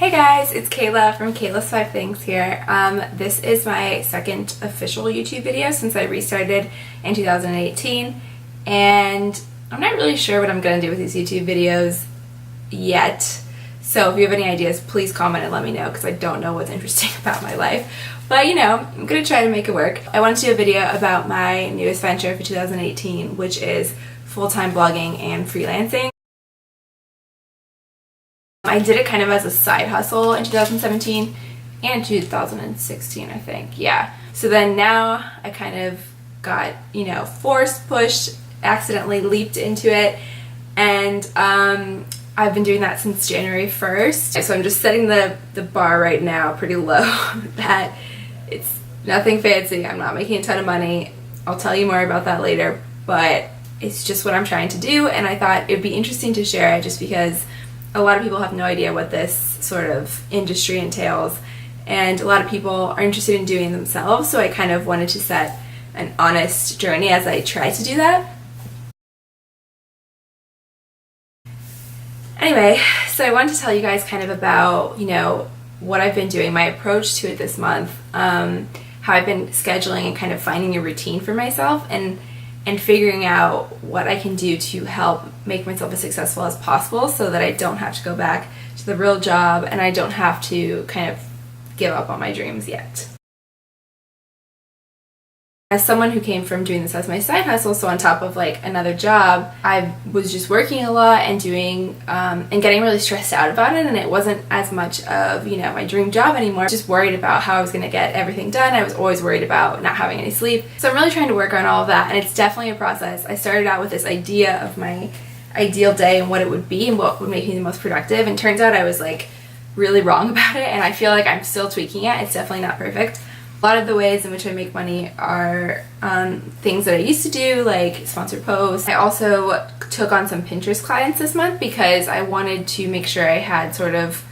Hey guys, it's Kayla from Kayla's 5 Things here. This is my second official YouTube video since I restarted in 2018, and I'm not really sure what I'm going to do with these YouTube videos yet. So if you have any ideas, please comment and let me know, because I don't know what's interesting about my life. But you know, I'm going to try to make it work. I wanted to do a video about my newest venture for 2018, which is full-time blogging and freelancing. I did it kind of as a side hustle in 2017 and 2016, I think. Yeah. So then now I kind of got, forced, pushed, accidentally leaped into it, and I've been doing that since January 1st. So I'm just setting the bar right now pretty low that it's nothing fancy. I'm not making a ton of money. I'll tell you more about that later, but it's just what I'm trying to do, and I thought it would be interesting to share it just because a lot of people have no idea what this sort of industry entails, and a lot of people are interested in doing it themselves, so I kind of wanted to set an honest journey as I try to do that. Anyway, so I wanted to tell you guys kind of about, what I've been doing, my approach to it this month, how I've been scheduling and kind of finding a routine for myself, and figuring out what I can do to help make myself as successful as possible so that I don't have to go back to the real job and I don't have to kind of give up on my dreams yet. As someone who came from doing this as my side hustle, so on top of like another job, I was just working a lot and doing and getting really stressed out about it, and it wasn't as much of my dream job anymore. Just worried about how I was going to get everything done. I was always worried about not having any sleep. So I'm really trying to work on all of that, and it's definitely a process. I started out with this idea of my ideal day and what it would be and what would make me the most productive, and turns out I was like really wrong about it, and I feel like I'm still tweaking it. It's definitely not perfect. A lot of the ways in which I make money are things that I used to do, like sponsored posts. I also took on some Pinterest clients this month because I wanted to make sure I had sort of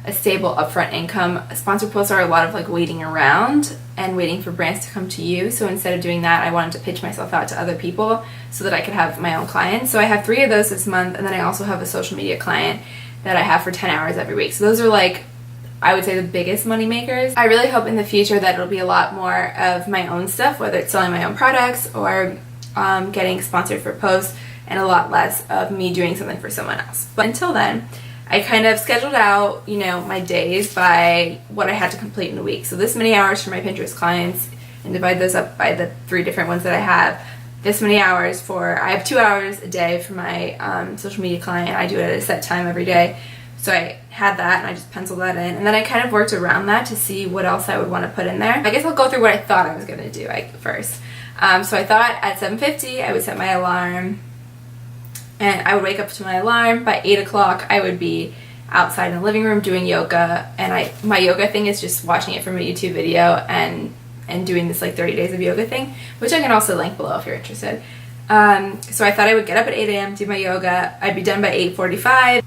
a stable upfront income. Sponsored posts are a lot of like waiting around and waiting for brands to come to you. So instead of doing that, I wanted to pitch myself out to other people so that I could have my own clients. So I have 3 of those this month, and then I also have a social media client that I have for 10 hours every week. So those are like, I would say, the biggest money makers. I really hope in the future that it'll be a lot more of my own stuff, whether it's selling my own products or getting sponsored for posts, and a lot less of me doing something for someone else. But until then, I kind of scheduled out, my days by what I had to complete in a week. So this many hours for my Pinterest clients, and divide those up by the 3 different ones that I have. This many hours I have 2 hours a day for my social media client. I do it at a set time every day. So I had that, and I just penciled that in, and then I kind of worked around that to see what else I would want to put in there. I guess I'll go through what I thought I was going to do first. So I thought at 7:50 I would set my alarm, and I would wake up to my alarm. By 8 o'clock I would be outside in the living room doing yoga, and my yoga thing is just watching it from a YouTube video and doing this like 30 days of yoga thing, which I can also link below if you're interested. So I thought I would get up at 8 a.m., do my yoga, I'd be done by 8:45.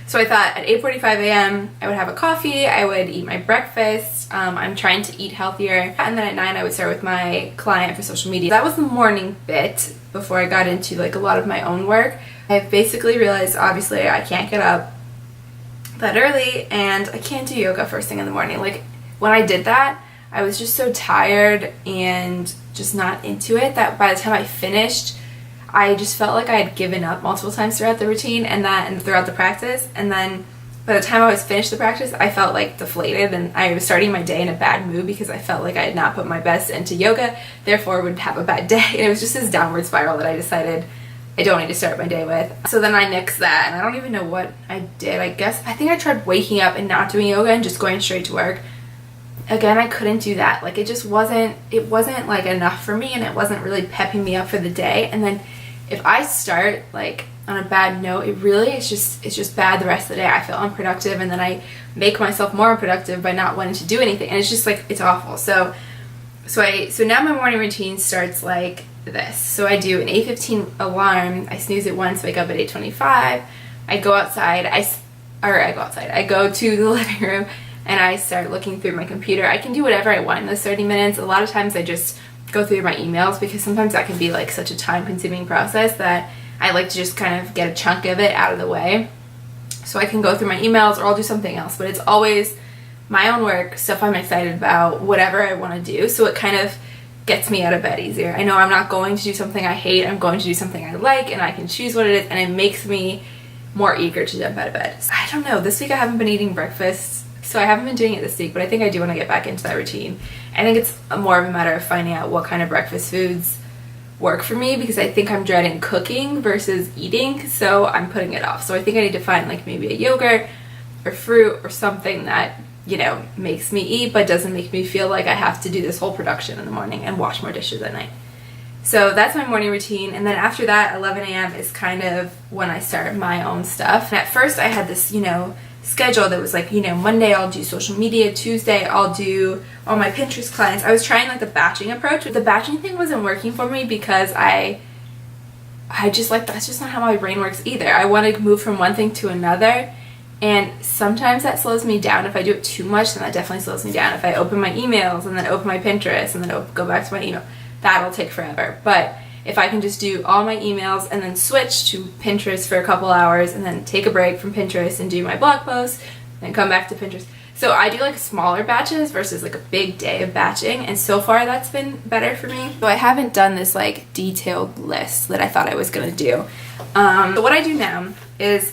So I thought at 8:45 a.m. I would have a coffee, I would eat my breakfast, I'm trying to eat healthier, and then at 9 I would start with my client for social media. That was the morning bit before I got into like a lot of my own work. I've basically realized, obviously, I can't get up that early, and I can't do yoga first thing in the morning. Like, when I did that, I was just so tired and just not into it that by the time I finished, I just felt like I had given up multiple times throughout the routine and throughout the practice, and then by the time I was finished the practice, I felt like deflated, and I was starting my day in a bad mood because I felt like I had not put my best into yoga, therefore would have a bad day. And it was just this downward spiral that I decided I don't need to start my day with. So then I nixed that, and I don't even know what I did. I think I tried waking up and not doing yoga and just going straight to work. Again, I couldn't do that. Like, it wasn't like enough for me, and it wasn't really pepping me up for the day. And then if I start like on a bad note, it's just bad the rest of the day. I feel unproductive, and then I make myself more unproductive by not wanting to do anything, and it's just like, it's awful. So now my morning routine starts like this. So I do an 8:15 alarm, I snooze it once, wake up at 8:25, I go outside, I go to the living room, and I start looking through my computer. I can do whatever I want in those 30 minutes. A lot of times I just go through my emails, because sometimes that can be like such a time-consuming process that I like to just kind of get a chunk of it out of the way. so I can go through my emails, or I'll do something else, but it's always my own work, stuff I'm excited about, whatever I want to do. So it kind of gets me out of bed easier. I know I'm not going to do something I hate, I'm going to do something I like, and I can choose what it is, and it makes me more eager to jump out of bed. I don't know, this week I haven't been eating breakfast, so I haven't been doing it this week, but I think I do want to get back into that routine. I think it's more of a matter of finding out what kind of breakfast foods work for me, because I think I'm dreading cooking versus eating, so I'm putting it off. So I think I need to find like maybe a yogurt or fruit or something that, you know, makes me eat but doesn't make me feel like I have to do this whole production in the morning and wash more dishes at night. So that's my morning routine, and then after that, 11 a.m. is kind of when I start my own stuff. And at first I had this, you know, schedule that was like, you know, Monday I'll do social media, Tuesday I'll do all my Pinterest clients. I was trying like the batching approach, but the batching thing wasn't working for me because I just like, that's just not how my brain works either. I want to move from one thing to another, and sometimes that slows me down. If I do it too much, then that definitely slows me down. If I open my emails and then open my Pinterest and then go back to my email, that'll take forever. But if I can just do all my emails and then switch to Pinterest for a couple hours and then take a break from Pinterest and do my blog posts, then come back to Pinterest. So I do like smaller batches versus like a big day of batching, and so far that's been better for me. So I haven't done this like detailed list that I thought I was gonna do. So what I do now is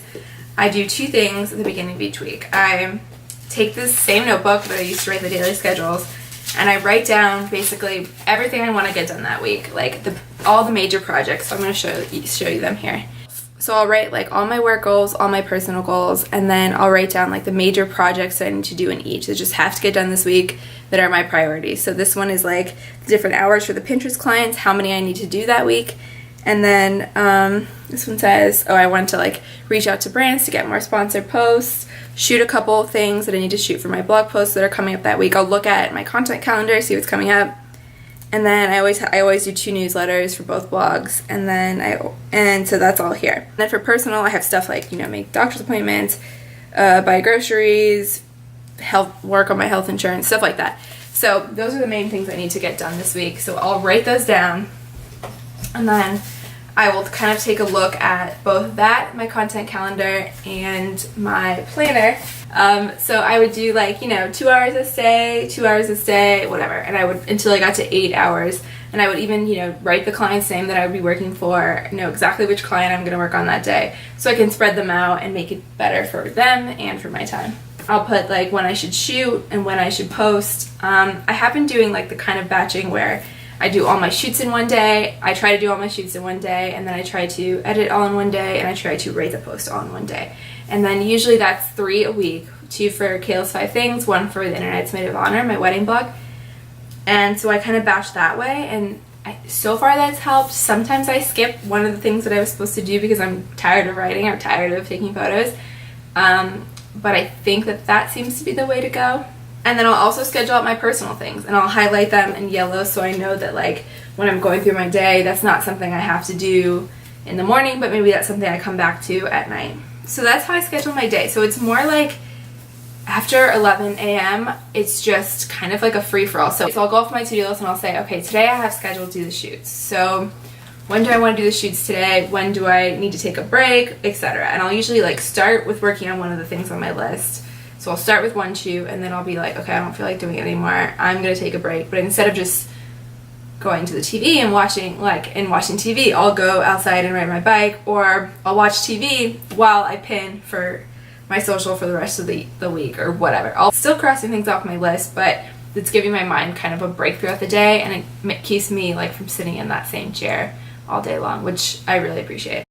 I do two things at the beginning of each week. I take this same notebook that I used to write the daily schedules, and I write down basically everything I want to get done that week, like all the major projects. So I'm going to show you them here. So I'll write like all my work goals, all my personal goals, and then I'll write down like the major projects that I need to do in each that just have to get done this week that are my priorities. So this one is like the different hours for the Pinterest clients, how many I need to do that week. And then this one says, I want to like reach out to brands to get more sponsored posts, shoot a couple things that I need to shoot for my blog posts that are coming up that week. I'll look at my content calendar, see what's coming up. And then I always do 2 newsletters for both blogs, and so that's all here. And then for personal, I have stuff like, you know, make doctor's appointments, buy groceries, work on my health insurance, stuff like that. So those are the main things I need to get done this week. So I'll write those down, and then I will kind of take a look at both that, my content calendar, and my planner. So I would do like, you know, 2 hours this day, 2 hours this day, whatever. And I would, until I got to 8 hours. And I would even, you know, write the client's name that I would be working for, know exactly which client I'm going to work on that day, so I can spread them out and make it better for them and for my time. I'll put like when I should shoot and when I should post. I have been doing like the kind of batching where I do all my shoots in one day, I try to do all my shoots in one day, and then I try to edit all in one day, and I try to rate the post all in one day. And then usually that's 3 a week, 2 for Kayla's 5 Things, 1 for the Internet's Maid of Honor, my wedding blog. And so I kind of batch that way, and so far that's helped. Sometimes I skip one of the things that I was supposed to do because I'm tired of writing or tired of taking photos. But I think that seems to be the way to go. And then I'll also schedule out my personal things, and I'll highlight them in yellow so I know that like when I'm going through my day, that's not something I have to do in the morning, but maybe that's something I come back to at night. So that's how I schedule my day. So it's more like after 11 a.m., it's just kind of like a free-for-all. So I'll go off my to-do list and I'll say, okay, today I have scheduled to do the shoots. So when do I want to do the shoots today? When do I need to take a break, etc. And I'll usually like start with working on one of the things on my list. So I'll start with one shoot, and then I'll be like, okay, I don't feel like doing it anymore. I'm going to take a break. But instead of just going to the TV and watching TV, I'll go outside and ride my bike, or I'll watch TV while I pin for my social for the rest of the week or whatever. I'll still crossing things off my list, but it's giving my mind kind of a break throughout the day, and it keeps me like from sitting in that same chair all day long, which I really appreciate.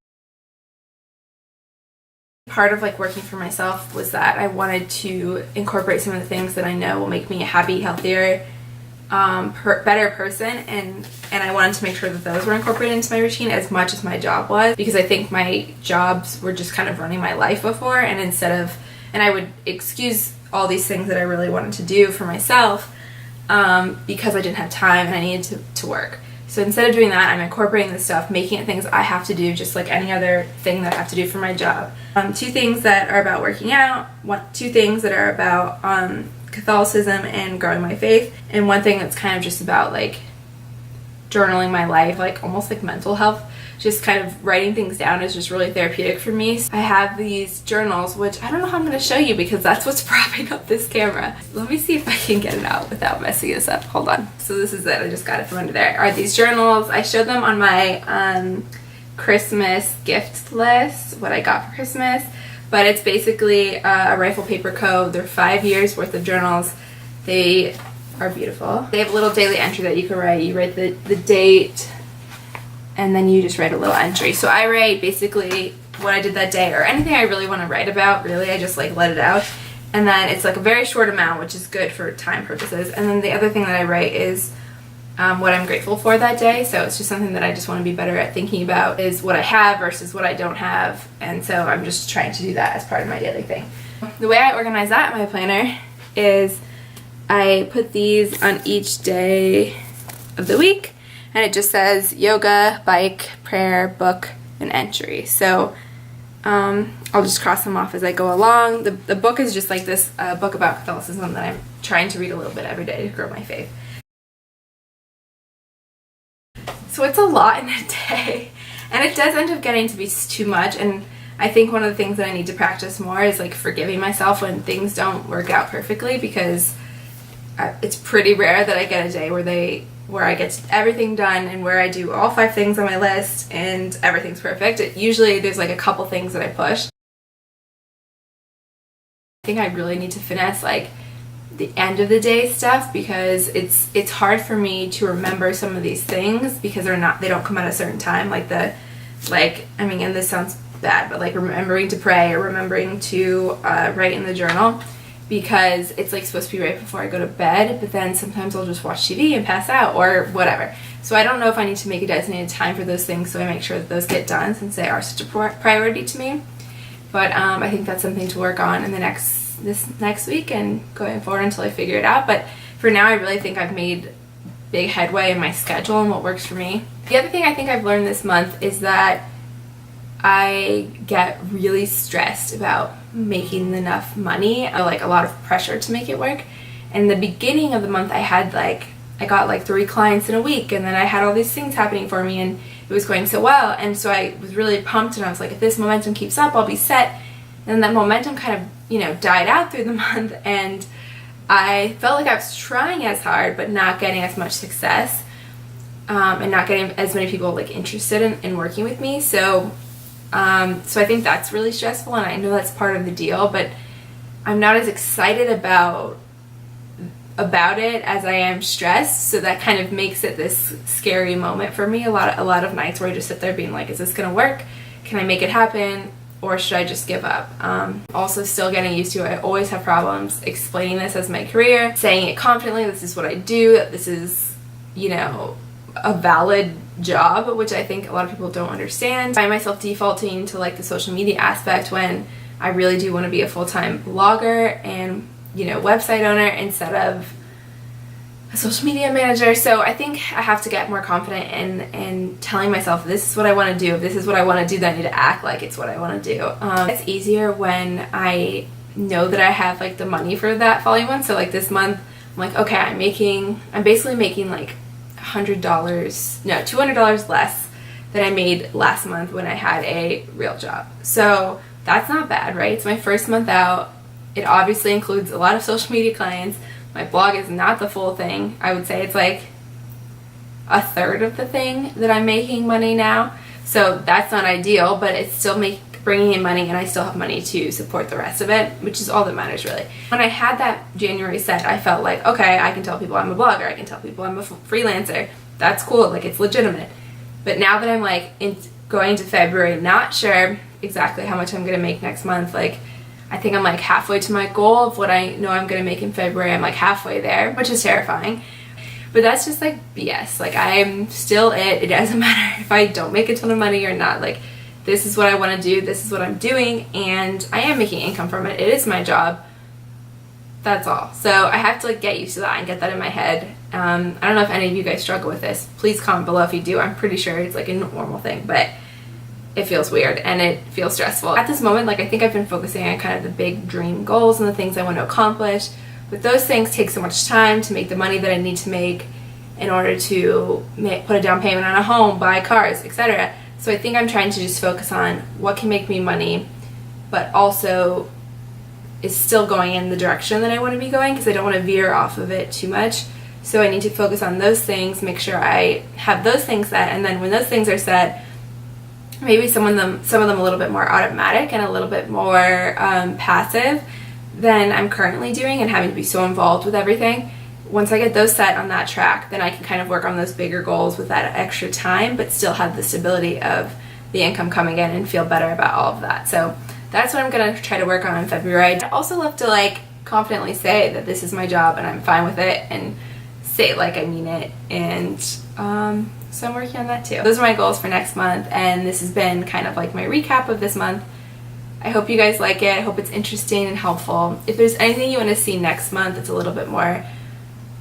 Part of like working for myself was that I wanted to incorporate some of the things that I know will make me a happy, healthier, better person, and I wanted to make sure that those were incorporated into my routine as much as my job was, because I think my jobs were just kind of running my life before, and I would excuse all these things that I really wanted to do for myself because I didn't have time and I needed to work. So instead of doing that, I'm incorporating this stuff, making it things I have to do just like any other thing that I have to do for my job. 2 things that are about working out, 2 things that are about Catholicism and growing my faith, and 1 thing that's kind of just about like journaling my life, like almost like mental health. just kind of writing things down is just really therapeutic for me. I have these journals, which I don't know how I'm going to show you because that's what's propping up this camera. Let me see if I can get it out without messing this up. Hold on. So this is it. I just got it from under there. Are these journals? I showed them on my Christmas gift list, what I got for Christmas. But it's basically a rifle paper code. They're 5 years worth of journals. They are beautiful. They have a little daily entry that you can write. You write the date, and then you just write a little entry. So I write basically what I did that day or anything I really want to write about. Really, I just like let it out. And then it's like a very short amount, which is good for time purposes. And then the other thing that I write is what I'm grateful for that day. So it's just something that I just want to be better at thinking about is what I have versus what I don't have. And so I'm just trying to do that as part of my daily thing. The way I organize that in my planner is I put these on each day of the week, and it just says yoga, bike, prayer, book, and entry. So I'll just cross them off as I go along. The book is just like this book about Catholicism that I'm trying to read a little bit every day to grow my faith. So it's a lot in a day, and it does end up getting to be too much, and I think one of the things that I need to practice more is like forgiving myself when things don't work out perfectly, because it's pretty rare that I get a day where I get everything done and where I do all 5 things on my list and everything's perfect. Usually there's like a couple things that I push. I think I really need to finesse like the end of the day stuff, because it's hard for me to remember some of these things because they don't come at a certain time, and this sounds bad, but like remembering to pray or remembering to write in the journal, because it's like supposed to be right before I go to bed, but then sometimes I'll just watch TV and pass out or whatever. So I don't know if I need to make a designated time for those things so I make sure that those get done, since they are such a priority to me. But I think that's something to work on in this next week and going forward until I figure it out. But for now, I really think I've made big headway in my schedule and what works for me. The other thing I think I've learned this month is that I get really stressed about making enough money. I like a lot of pressure to make it work. And the beginning of the month, I got like 3 clients in a week, and then I had all these things happening for me, and it was going so well. And so I was really pumped, and I was like, if this momentum keeps up, I'll be set. And then that momentum kind of, died out through the month, and I felt like I was trying as hard, but not getting as much success, and not getting as many people like interested in working with me. So I think that's really stressful, and I know that's part of the deal, but I'm not as excited about it as I am stressed. So that kind of makes it this scary moment for me. A lot of nights where I just sit there being like, is this gonna work? Can I make it happen? Or should I just give up? Also still getting used to it. I always have problems explaining this as my career, saying it confidently, this is what I do, this is, a valid job, which I think a lot of people don't understand. I find myself defaulting to like the social media aspect when I really do want to be a full-time blogger and, website owner instead of a social media manager. So I think I have to get more confident in telling myself, this is what I want to do. If this is what I want to do, then I need to act like it's what I want to do. It's easier when I know that I have like the money for that following month. So like this month, I'm like, okay, I'm basically making like $200 less than I made last month when I had a real job. So that's not bad, right? It's my first month out. It obviously includes a lot of social media clients. My blog is not the full thing. I would say it's like a third of the thing that I'm making money now. So that's not ideal, but it's still bringing in money, and I still have money to support the rest of it, which is all that matters really. When I had that January set, I felt like, okay, I can tell people I'm a blogger. I can tell people I'm a freelancer. That's cool. Like, it's legitimate. But now that I'm like going into February, not sure exactly how much I'm going to make next month, like I think I'm like halfway to my goal of what I know I'm going to make in February. I'm like halfway there, which is terrifying. But that's just like BS. Like, I'm still it. It doesn't matter if I don't make a ton of money or not. Like, this is what I want to do. This is what I'm doing. And I am making income from it. It is my job. That's all. So I have to like get used to that and get that in my head. I don't know if any of you guys struggle with this. Please comment below if you do. I'm pretty sure it's like a normal thing, but it feels weird and it feels stressful. At this moment, like, I think I've been focusing on kind of the big dream goals and the things I want to accomplish, but those things take so much time to make the money that I need to make in order to put a down payment on a home, buy cars, etc., So I think I'm trying to just focus on what can make me money, but also is still going in the direction that I want to be going, because I don't want to veer off of it too much. So I need to focus on those things, make sure I have those things set, and then when those things are set, maybe some of them a little bit more automatic and a little bit more passive than I'm currently doing and having to be so involved with everything. Once I get those set on that track, then I can kind of work on those bigger goals with that extra time, but still have the stability of the income coming in and feel better about all of that. So that's what I'm going to try to work on in February. I also love to like confidently say that this is my job and I'm fine with it, and say it like I mean it. And so I'm working on that too. Those are my goals for next month, and this has been kind of like my recap of this month. I hope you guys like it. I hope it's interesting and helpful. If there's anything you want to see next month that's a little bit more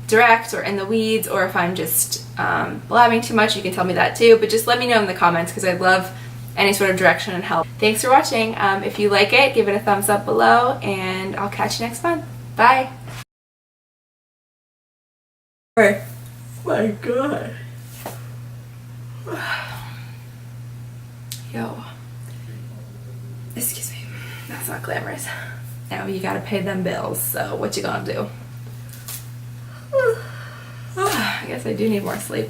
direct or in the weeds, or if I'm just blabbing too much, you can tell me that too. But just let me know in the comments, because I'd love any sort of direction and help. Thanks for watching. If you like it, give it a thumbs up below, and I'll catch you next month. Bye. Oh my god. Yo. Excuse me. That's not glamorous. Now you gotta pay them bills, so what you gonna do? I guess I do need more sleep.